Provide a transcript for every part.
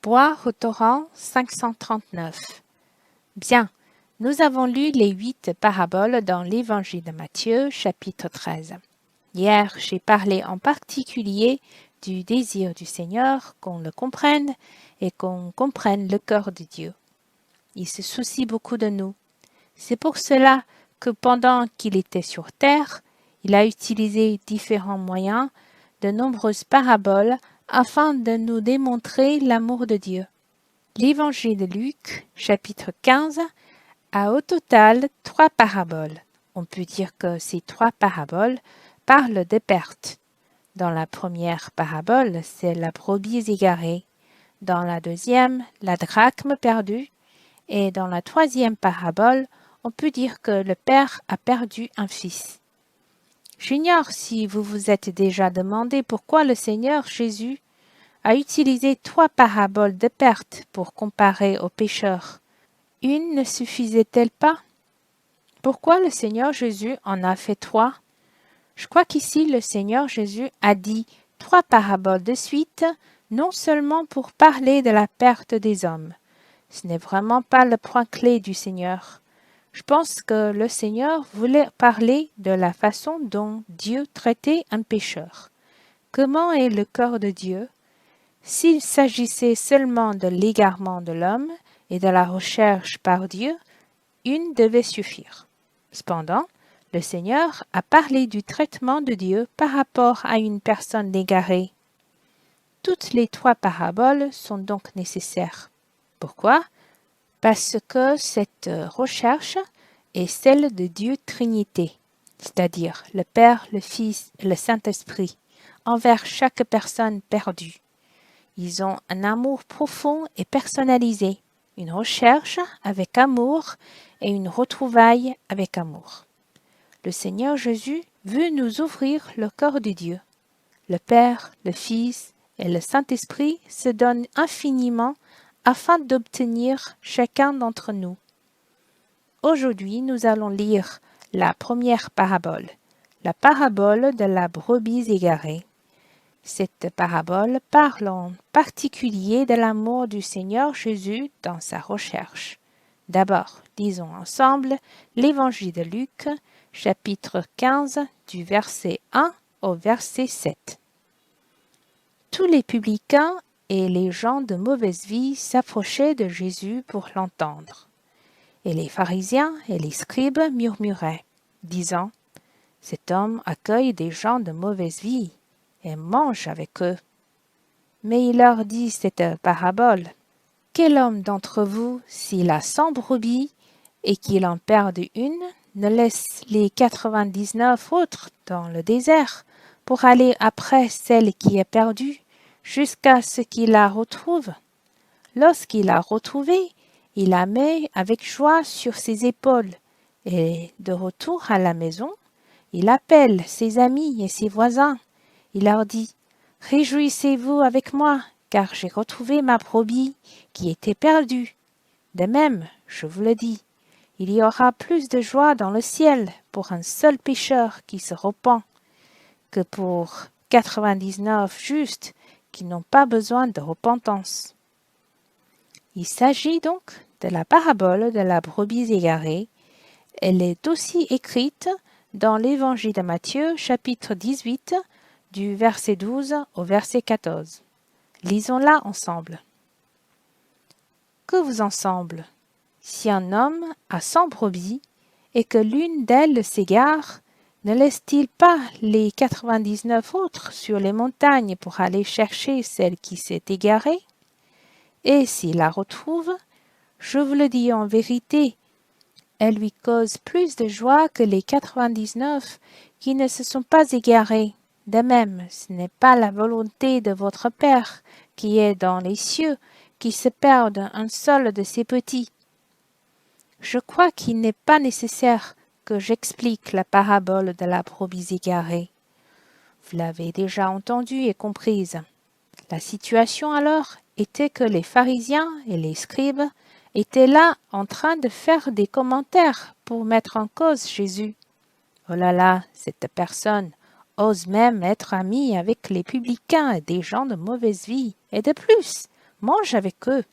Boire au torrent 539. Bien, nous avons lu les 8 paraboles dans l'Évangile de Matthieu, chapitre 13. Hier, j'ai parlé en particulier du désir du Seigneur qu'on le comprenne et qu'on comprenne le cœur de Dieu. Il se soucie beaucoup de nous. C'est pour cela que pendant qu'il était sur terre, il a utilisé différents moyens, de nombreuses paraboles, afin de nous démontrer l'amour de Dieu. L'Évangile de Luc, chapitre 15, a au total 3 paraboles. On peut dire que ces 3 paraboles parlent des pertes. Dans la première parabole, c'est la brebis égarée. Dans la deuxième, la drachme perdue. Et dans la troisième parabole, on peut dire que le père a perdu un fils. J'ignore si vous vous êtes déjà demandé pourquoi le Seigneur Jésus a utilisé 3 paraboles de perte pour comparer aux pécheurs. Une ne suffisait-elle pas? Pourquoi le Seigneur Jésus en a fait 3? Je crois qu'ici le Seigneur Jésus a dit 3 paraboles de suite, non seulement pour parler de la perte des hommes. Ce n'est vraiment pas le point clé du Seigneur. Je pense que le Seigneur voulait parler de la façon dont Dieu traitait un pécheur. Comment est le cœur de Dieu? S'il s'agissait seulement de l'égarement de l'homme et de la recherche par Dieu, une devait suffire. Cependant, le Seigneur a parlé du traitement de Dieu par rapport à une personne égarée. Toutes les 3 paraboles sont donc nécessaires. Pourquoi? Parce que cette recherche est celle de Dieu Trinité, c'est-à-dire le Père, le Fils et le Saint-Esprit, envers chaque personne perdue. Ils ont un amour profond et personnalisé, une recherche avec amour et une retrouvaille avec amour. Le Seigneur Jésus veut nous ouvrir le cœur de Dieu. Le Père, le Fils et le Saint-Esprit se donnent infiniment afin d'obtenir chacun d'entre nous. Aujourd'hui, nous allons lire la première parabole, la parabole de la brebis égarée. Cette parabole parle en particulier de l'amour du Seigneur Jésus dans sa recherche. D'abord, lisons ensemble l'Évangile de Luc, chapitre 15, du verset 1 au verset 7. Tous les publicains et les gens de mauvaise vie s'approchaient de Jésus pour l'entendre. Et les pharisiens et les scribes murmuraient, disant, « Cet homme accueille des gens de mauvaise vie et mange avec eux. » Mais il leur dit cette parabole. « Quel homme d'entre vous, s'il a 100 brebis et qu'il en perde une, ne laisse les 99 autres dans le désert pour aller après celle qui est perdue, jusqu'à ce qu'il la retrouve? Lorsqu'il l'a retrouvée, il la met avec joie sur ses épaules, et de retour à la maison, il appelle ses amis et ses voisins. Il leur dit, « Réjouissez-vous avec moi, car j'ai retrouvé ma brebis qui était perdue. » De même, je vous le dis, il y aura plus de joie dans le ciel pour un seul pécheur qui se repent, que pour 99 justes qui n'ont pas besoin de repentance. Il s'agit donc de la parabole de la brebis égarée. Elle est aussi écrite dans l'Évangile de Matthieu, chapitre 18, du verset 12 au verset 14. Lisons-la ensemble. Que vous en semble? Si un homme a 100 brebis et que l'une d'elles s'égare, ne laisse-t-il pas les 99 autres sur les montagnes pour aller chercher celle qui s'est égarée? Et s'il la retrouve, je vous le dis en vérité, elle lui cause plus de joie que les 99 qui ne se sont pas égarés. De même, ce n'est pas la volonté de votre Père qui est dans les cieux qui se perde un seul de ses petits. Je crois qu'il n'est pas nécessaire que j'explique la parabole de la brebis égarée. Vous l'avez déjà entendue et comprise. La situation alors était que les pharisiens et les scribes étaient là en train de faire des commentaires pour mettre en cause Jésus. Oh là là, cette personne ose même être amie avec les publicains et des gens de mauvaise vie. Et de plus, mange avec eux.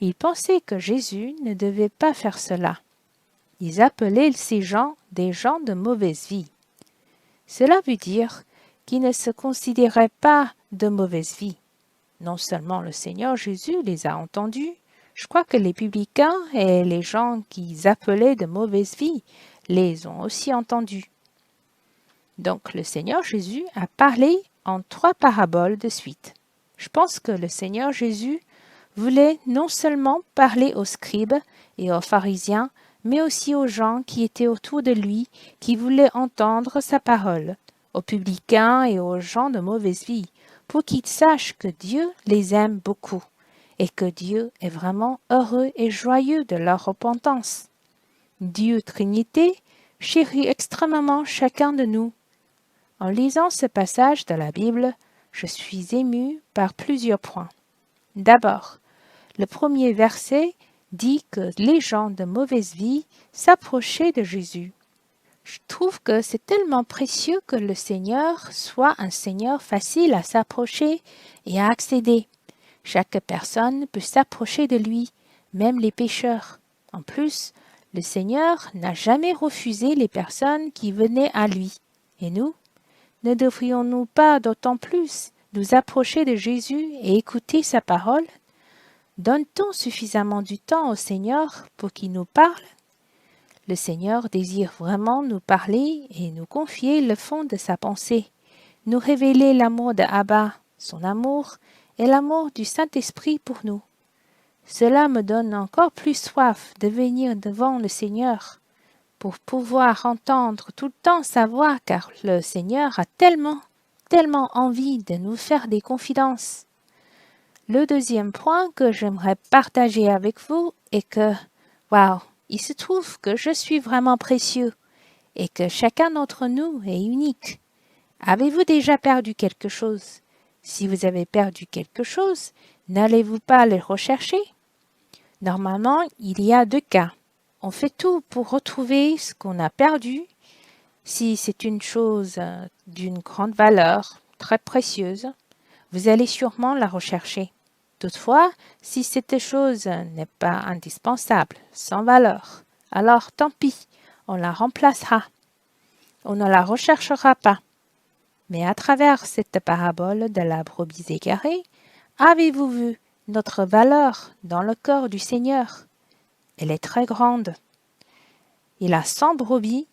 Ils pensaient que Jésus ne devait pas faire cela. Ils appelaient ces gens des gens de mauvaise vie. Cela veut dire qu'ils ne se considéraient pas de mauvaise vie. Non seulement le Seigneur Jésus les a entendus, je crois que les publicains et les gens qu'ils appelaient de mauvaise vie les ont aussi entendus. Donc le Seigneur Jésus a parlé en 3 paraboles de suite. Je pense que le Seigneur Jésus voulait non seulement parler aux scribes et aux pharisiens, mais aussi aux gens qui étaient autour de lui, qui voulaient entendre sa parole, aux publicains et aux gens de mauvaise vie, pour qu'ils sachent que Dieu les aime beaucoup et que Dieu est vraiment heureux et joyeux de leur repentance. Dieu Trinité chérit extrêmement chacun de nous. En lisant ce passage de la Bible, je suis ému par plusieurs points. D'abord, le premier verset dit que les gens de mauvaise vie s'approchaient de Jésus. Je trouve que c'est tellement précieux que le Seigneur soit un Seigneur facile à s'approcher et à accéder. Chaque personne peut s'approcher de lui, même les pécheurs. En plus, le Seigneur n'a jamais refusé les personnes qui venaient à lui. Et nous, ne devrions-nous pas d'autant plus nous approcher de Jésus et écouter sa parole? Donne-t-on suffisamment du temps au Seigneur pour qu'il nous parle? Le Seigneur désire vraiment nous parler et nous confier le fond de sa pensée, nous révéler l'amour de Abba, son amour, et l'amour du Saint-Esprit pour nous. Cela me donne encore plus soif de venir devant le Seigneur, pour pouvoir entendre tout le temps sa voix, car le Seigneur a tellement envie de nous faire des confidences. Le deuxième point que j'aimerais partager avec vous est que, il se trouve que je suis vraiment précieux et que chacun d'entre nous est unique. Avez-vous déjà perdu quelque chose? Si vous avez perdu quelque chose, n'allez-vous pas le rechercher? Normalement, il y a 2 cas. On fait tout pour retrouver ce qu'on a perdu. Si c'est une chose d'une grande valeur, très précieuse, vous allez sûrement la rechercher. Toutefois, si cette chose n'est pas indispensable, sans valeur, alors tant pis, on la remplacera. On ne la recherchera pas. Mais à travers cette parabole de la brebis égarée, avez-vous vu notre valeur dans le cœur du Seigneur? Elle est très grande. Il a 100 brebis,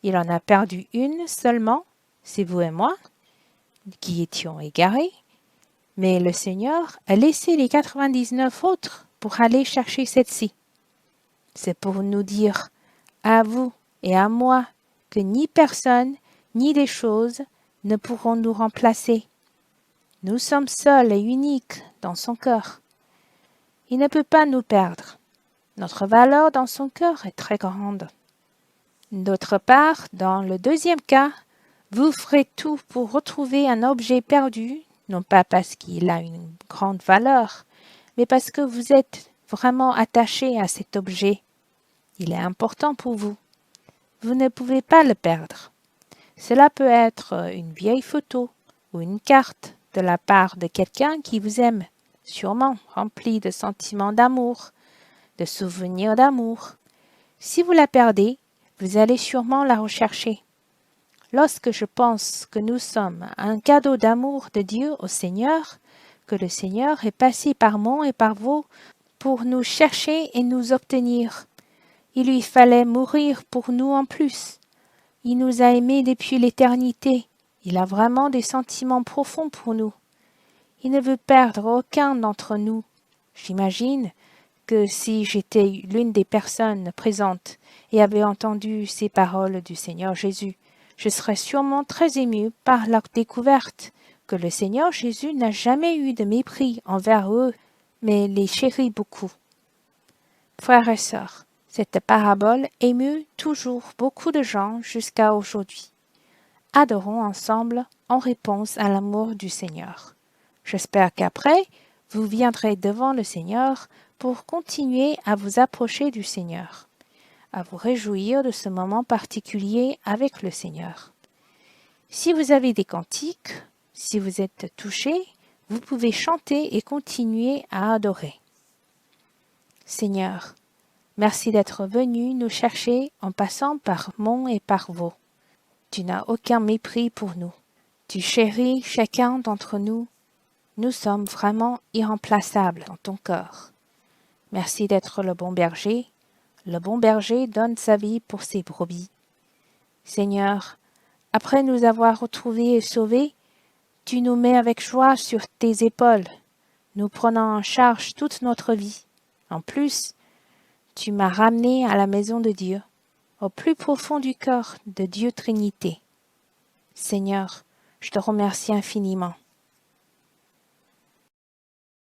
il en a perdu une seulement, c'est vous et moi, qui étions égarés. Mais le Seigneur a laissé les 99 autres pour aller chercher celle-ci. C'est pour nous dire, à vous et à moi, que ni personne, ni des choses ne pourront nous remplacer. Nous sommes seuls et uniques dans son cœur. Il ne peut pas nous perdre. Notre valeur dans son cœur est très grande. D'autre part, dans le deuxième cas, vous ferez tout pour retrouver un objet perdu, non pas parce qu'il a une grande valeur, mais parce que vous êtes vraiment attaché à cet objet. Il est important pour vous. Vous ne pouvez pas le perdre. Cela peut être une vieille photo ou une carte de la part de quelqu'un qui vous aime, sûrement remplie de sentiments d'amour, de souvenirs d'amour. Si vous la perdez, vous allez sûrement la rechercher. Lorsque je pense que nous sommes un cadeau d'amour de Dieu au Seigneur, que le Seigneur est passé par moi et par vous pour nous chercher et nous obtenir, il lui fallait mourir pour nous en plus. Il nous a aimés depuis l'éternité. Il a vraiment des sentiments profonds pour nous. Il ne veut perdre aucun d'entre nous. J'imagine que si j'étais l'une des personnes présentes et avait entendu ces paroles du Seigneur Jésus, je serais sûrement très émue par la découverte que le Seigneur Jésus n'a jamais eu de mépris envers eux, mais les chérit beaucoup. Frères et sœurs, cette parabole émeut toujours beaucoup de gens jusqu'à aujourd'hui. Adorons ensemble en réponse à l'amour du Seigneur. J'espère qu'après, vous viendrez devant le Seigneur pour continuer à vous approcher du Seigneur, à vous réjouir de ce moment particulier avec le Seigneur. Si vous avez des cantiques, si vous êtes touchés, vous pouvez chanter et continuer à adorer. Seigneur, merci d'être venu nous chercher en passant par Mont et par Vaux. Tu n'as aucun mépris pour nous. Tu chéris chacun d'entre nous. Nous sommes vraiment irremplaçables dans ton corps. Merci d'être le bon berger. Le bon berger donne sa vie pour ses brebis. Seigneur, après nous avoir retrouvés et sauvés, tu nous mets avec joie sur tes épaules, nous prenant en charge toute notre vie. En plus, tu m'as ramené à la maison de Dieu, au plus profond du cœur de Dieu Trinité. Seigneur, je te remercie infiniment.